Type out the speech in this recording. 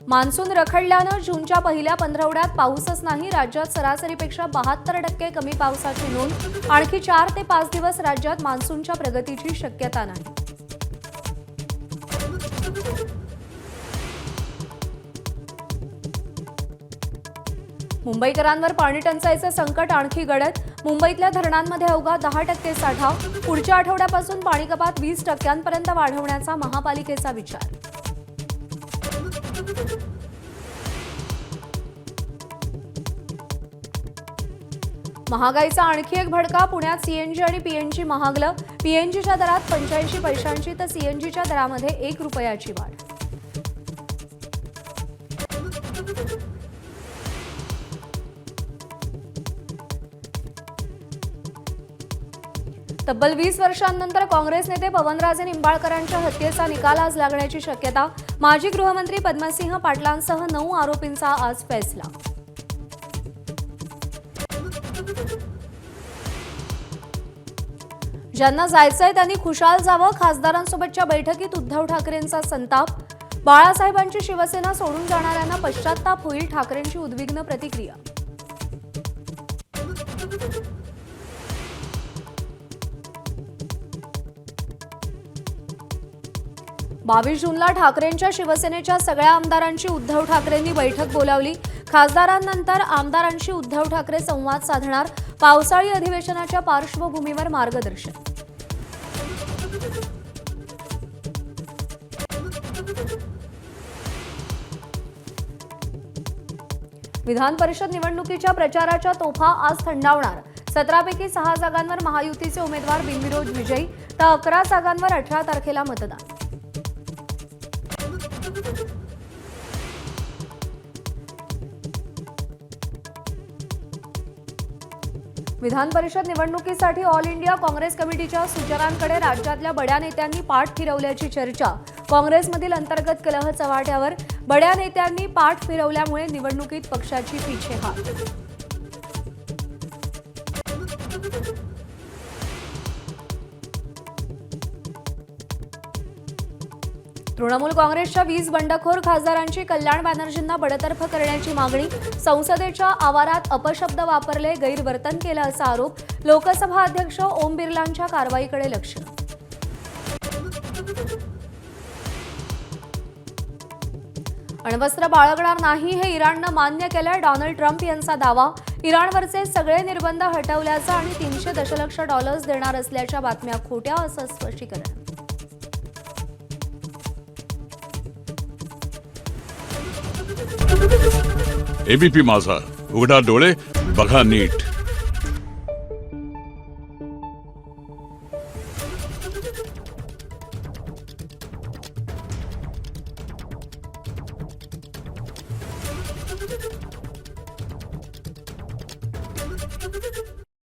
Monsoon रखडल्यानं जूनच्या पहिल्या पंधरवड्यात पाऊसच नाही. राज्यात सरासरीपेक्षा 72% कमी पावसाची नोंद. आणखी 4 ते 5 दिवस राज्यात मान्सूनच्या प्रगतीची शक्यता नाही. मुंबईकरांवर पाणी टंचाईचं संकट आणखी गडद. मुंबईतल्या धरणांमध्ये अवघा 10% साठा. पुढच्या आठवड्यापासून पाणी कपात 20% वाढवण्याचा महापालिकेचा विचार. महागाईचा आणखी एक भडका. पुण्यात सीएनजी आणि पीएनजी महागलं. पीएनजीच्या दरात 85 पैशांची तर सीएनजीच्या दरामध्ये 1 रुपयाची वाढ. तब्बल 20 वर्षांनंतर काँग्रेस नेते पवनराजे निंबाळकरांच्या हत्येचा निकाल आज लागण्याची शक्यता. माजी गृहमंत्री पद्मसिंह पाटलांसह 9 आरोपींचा आज फैसला. ज्यांना जायचंय त्यांनी खुशाल जावं. खासदारांसोबतच्या बैठकीत उद्धव ठाकरेंचा संताप. बाळासाहेबांची शिवसेना सोडून जाणाऱ्यांना पश्चात्ताप होईल. ठाकरेंची उद्विग्न प्रतिक्रिया. बावीस जूनला ठाकरेंच्या शिवसेनेच्या सगळ्या आमदारांची उद्धव ठाकरेंनी बैठक बोलावली. खासदारांनंतर आमदारांशी उद्धव ठाकरे संवाद साधणार. पावसाळी अधिवेशनाच्या पार्श्वभूमीवर मार्गदर्शन. विधान परिषद निवडणुकीच्या प्रचाराच्या तोफा आज थंडावणार. 17 पैकी 6 जागांवर महायुतीचे उमेदवार बिनविरोध विजयी तर 11 जागांवर 18 तारखेला मतदान. विधान परिषद निवडणुकीसाठी ऑल इंडिया काँग्रेस कमिटीच्या सूचनांकडे राज्यातल्या बड्या नेत्यांनी पाठ फिरवल्याची चर्चा. काँग्रेसमधील अंतर्गत कलह चव्हाट्यावर. बड्या नेत्यांनी पाठ फिरवल्यामुळे निवडणुकीत पक्षाची पीछेहाट. तृणमूल काँग्रेसच्या 20 बंडखोर खासदारांची कल्याण बॅनर्जींना बडतर्फ करण्याची मागणी. संसदेच्या आवारात अपशब्द वापरले, गैरवर्तन केलं असा आरोप. लोकसभा अध्यक्ष ओम बिर्लांच्या कारवाईकडे लक्ष. अण्वस्त्र बाळगणार नाही हे इराणनं मान्य केलंय. डोनाल्ड ट्रम्प यांचा दावा. इराणवरचे सगळे निर्बंध हटवल्याचं आणि $300 दशलक्ष देणार असल्याच्या बातम्या खोट्या असं स्पष्टीकरण. एबीपी माझा, उघडा डोळे बघा नीट.